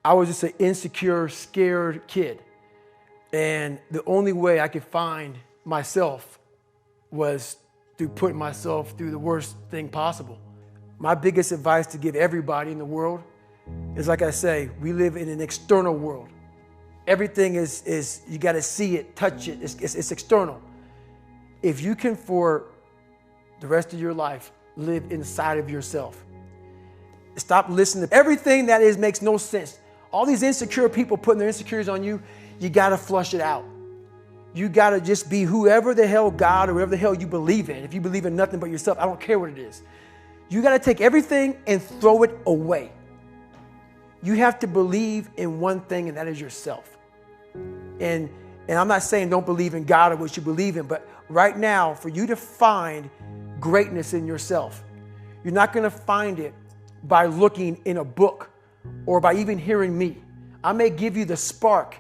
I was just an insecure, scared kid. And the only way I could find myself was through putting myself through the worst thing possible. My biggest advice to give everybody in the world is, like I say, we live in an external world. Everything is you got to see it, touch it, it's external. If you can, for the rest of your life, live inside of yourself. Stop listening to everything that makes no sense. All these insecure people putting their insecurities on you, you got to flush it out. You got to just be whoever the hell God or whatever the hell you believe in. If you believe in nothing but yourself, I don't care what it is. You got to take everything and throw it away. You have to believe in one thing, and that is yourself. And I'm not saying don't believe in God or what you believe in, but right now, for you to find greatness in yourself, you're not going to find it by looking in a book or by even hearing me. I may give you the spark,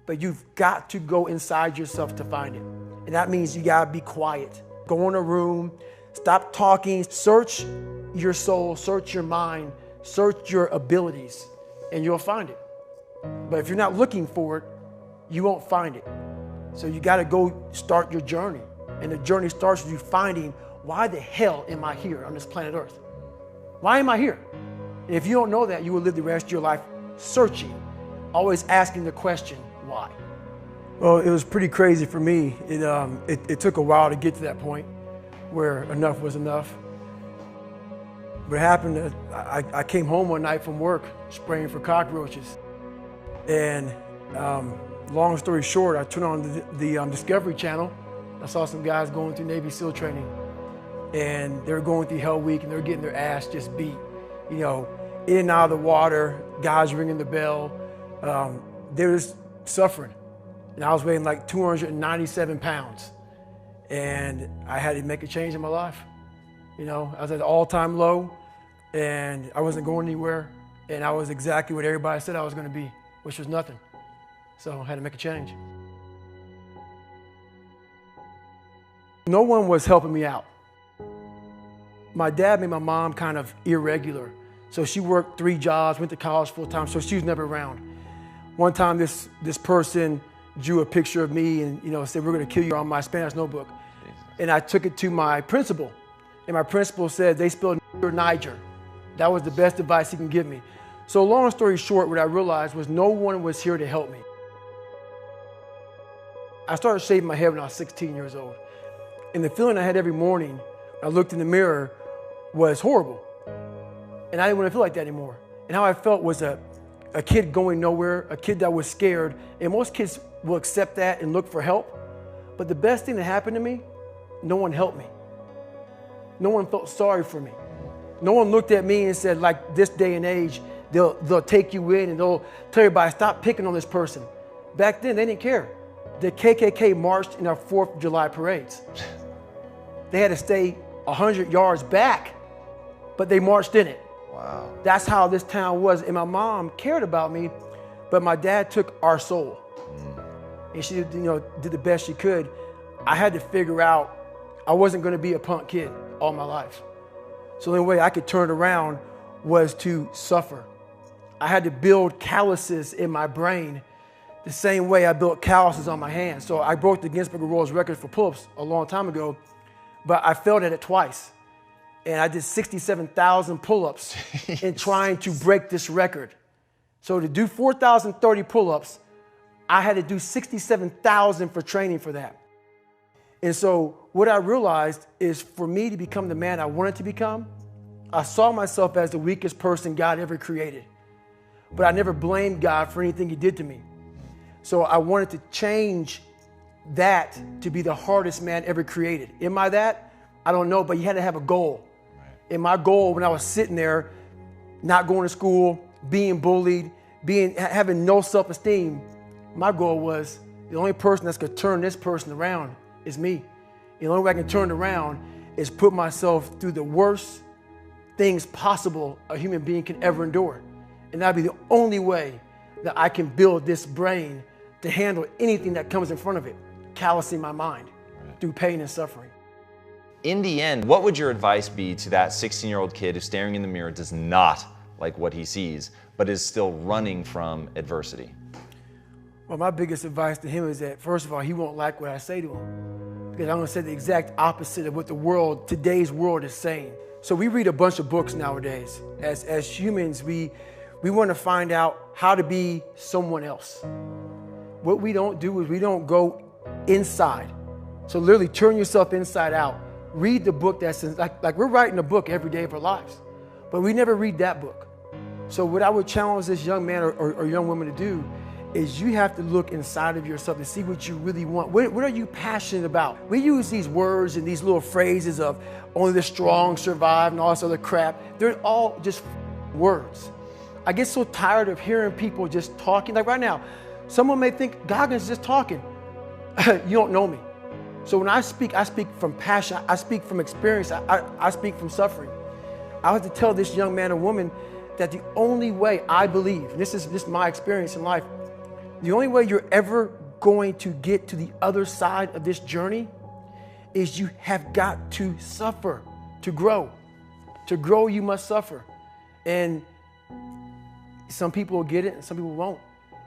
but you've got to go inside yourself to find it. And that means you got to be quiet. Go in a room, stop talking, search your soul, search your mind, search your abilities, and you'll find it. But if you're not looking for it, you won't find it. So you got to go start your journey. And the journey starts with you finding, why the hell am I here on this planet Earth? Why am I here? And if you don't know that, you will live the rest of your life searching, always asking the question, why? Well, it was pretty crazy for me. It took a while to get to that point where enough was enough. What happened, I came home one night from work spraying for cockroaches. And long story short, I turned on the Discovery Channel. I saw some guys going through Navy SEAL training. And they were going through Hell Week, and they were getting their ass just beat. You know, in and out of the water, guys ringing the bell. They were just suffering. And I was weighing like 297 pounds. And I had to make a change in my life. You know, I was at an all-time low, and I wasn't going anywhere. And I was exactly what everybody said I was going to be, which was nothing. So I had to make a change. No one was helping me out. My dad made my mom kind of irregular. So she worked 3 jobs, went to college full time, so she was never around. One time this person drew a picture of me and said, "We're going to kill you," on my Spanish notebook. Jesus. And I took it to my principal. And my principal said, "They spelled Niger." That was the best advice he can give me. So long story short, what I realized was no one was here to help me. I started shaving my head when I was 16 years old. And the feeling I had every morning, I looked in the mirror, was horrible. And I didn't want to feel like that anymore. And how I felt was a kid going nowhere, a kid that was scared. And most kids will accept that and look for help. But the best thing that happened to me, no one helped me. No one felt sorry for me. No one looked at me and said, like this day and age, they'll take you in and they'll tell everybody, stop picking on this person. Back then, they didn't care. The KKK marched in our 4th of July parades. They had to stay 100 yards back, but they marched in it. Wow. That's how this town was. And my mom cared about me, but my dad took our soul. And she did the best she could. I had to figure out I wasn't going to be a punk kid all my life. So the only way I could turn it around was to suffer. I had to build calluses in my brain the same way I built calluses on my hands. So I broke the Guinness Book of World Records for pull-ups a long time ago, but I failed at it twice. And I did 67,000 pull-ups in trying to break this record. So to do 4,030 pull-ups, I had to do 67,000 for training for that. And so what I realized is for me to become the man I wanted to become, I saw myself as the weakest person God ever created. But I never blamed God for anything he did to me. So I wanted to change that to be the hardest man ever created. Am I that? I don't know, but you had to have a goal. Right. And my goal when I was sitting there, not going to school, being bullied, having no self-esteem, my goal was the only person that's going to turn this person around is me. The only way I can turn it around is put myself through the worst things possible a human being can ever endure. And that'd be the only way that I can build this brain to handle anything that comes in front of it, callousing my mind through pain and suffering. In the end, what would your advice be to that 16-year-old kid who's staring in the mirror, does not like what he sees, but is still running from adversity? Well, my biggest advice to him is that, first of all, he won't like what I say to him, because I'm going to say the exact opposite of what the world, today's world, is saying. So we read a bunch of books nowadays. As humans, we want to find out how to be someone else. What we don't do is we don't go inside. So literally turn yourself inside out. Read the book that's like we're writing a book every day of our lives, but we never read that book. So what I would challenge this young man or young woman to do is you have to look inside of yourself to see what you really want. What are you passionate about? We use these words and these little phrases of only the strong survive and all this other crap. They're all just words. I get so tired of hearing people just talking. Like right now, someone may think Goggins is just talking. You don't know me. So when I speak from passion. I speak from experience. I speak from suffering. I have to tell this young man or woman that the only way I believe, and this is my experience in life, the only way you're ever going to get to the other side of this journey is you have got to suffer to grow. To grow, you must suffer. And some people will get it and some people won't.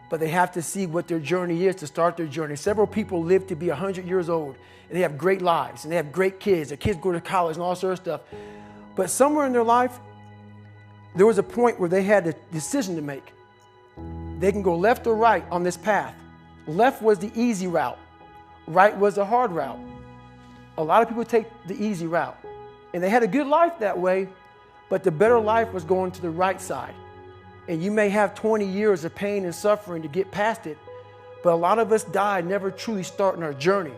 But they have to see what their journey is to start their journey. Several people live to be 100 years old, and they have great lives, and they have great kids. Their kids go to college and all sort of stuff. But somewhere in their life, there was a point where they had a decision to make. They can go left or right on this path. Left was the easy route. Right was the hard route. A lot of people take the easy route. And they had a good life that way, but the better life was going to the right side. And you may have 20 years of pain and suffering to get past it, but a lot of us die never truly starting our journey.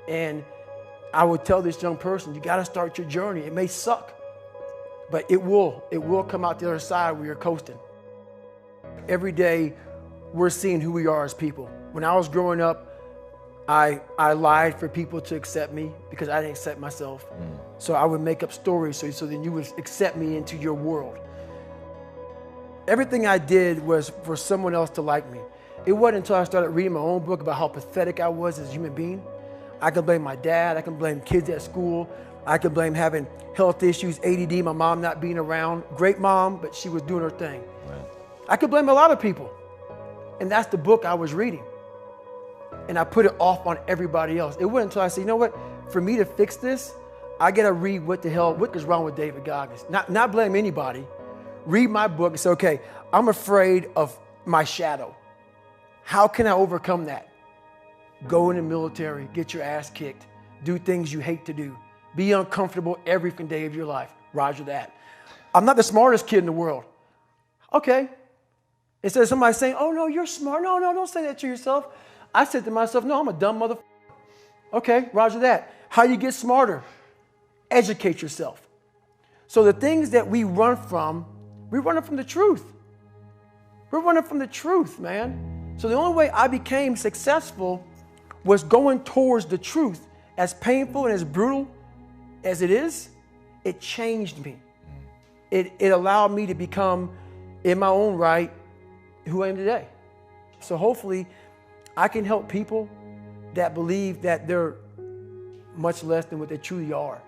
And I would tell this young person, you got to start your journey. It may suck, but it will come out the other side where you're coasting. Every day, we're seeing who we are as people. When I was growing up, I lied for people to accept me because I didn't accept myself. So I would make up stories so then you would accept me into your world. Everything I did was for someone else to like me. It wasn't until I started reading my own book about how pathetic I was as a human being. I could blame my dad. I can blame kids at school. I could blame having health issues, ADD, my mom not being around. Great mom, but she was doing her thing. Right. I could blame a lot of people. And that's the book I was reading. And I put it off on everybody else. It wasn't until I said, you know what? For me to fix this, I got to read what is wrong with David Goggins. Not blame anybody. Read my book and say, okay, I'm afraid of my shadow. How can I overcome that? Go in the military, get your ass kicked, do things you hate to do, be uncomfortable every day of your life. Roger that. I'm not the smartest kid in the world. Okay. Instead of somebody saying, oh no, you're smart. No, don't say that to yourself. I said to myself, no, I'm a dumb motherfucker. Okay, roger that. How you get smarter? Educate yourself. So the things that we run from the truth. We're running from the truth, man. So the only way I became successful was going towards the truth. As painful and as brutal as it is, it changed me. It allowed me to become, in my own right, who I am today. So hopefully I can help people that believe that they're much less than what they truly are.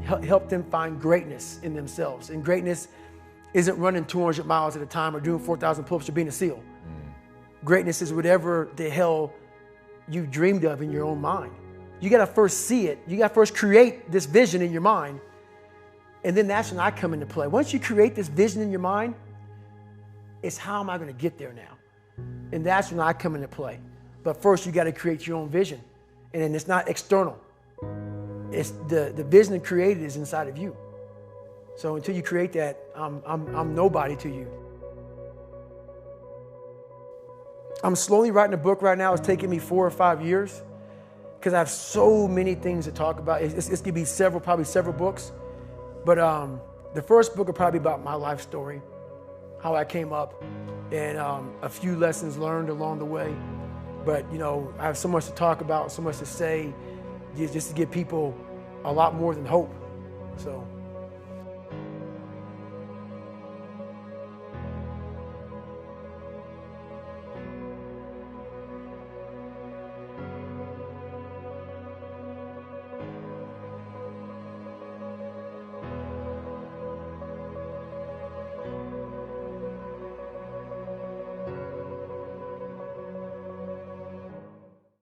Help them find greatness in themselves. And greatness isn't running 200 miles at a time or doing 4,000 pull-ups or being a SEAL. Greatness is whatever the hell you dreamed of in your own mind. You got to first see it. You got to first create this vision in your mind. And then that's when I come into play. Once you create this vision in your mind, it's how am I going to get there now? And that's when I come into play. But first you got to create your own vision. And then it's not external. It's the vision created is inside of you. So until you create that, I'm nobody to you. I'm slowly writing a book right now. It's taking me 4 or 5 years because I have so many things to talk about. It's going to be probably several books. But the first book will probably be about my life story, how I came up, and a few lessons learned along the way. But, I have so much to talk about, so much to say, just to give people a lot more than hope. So.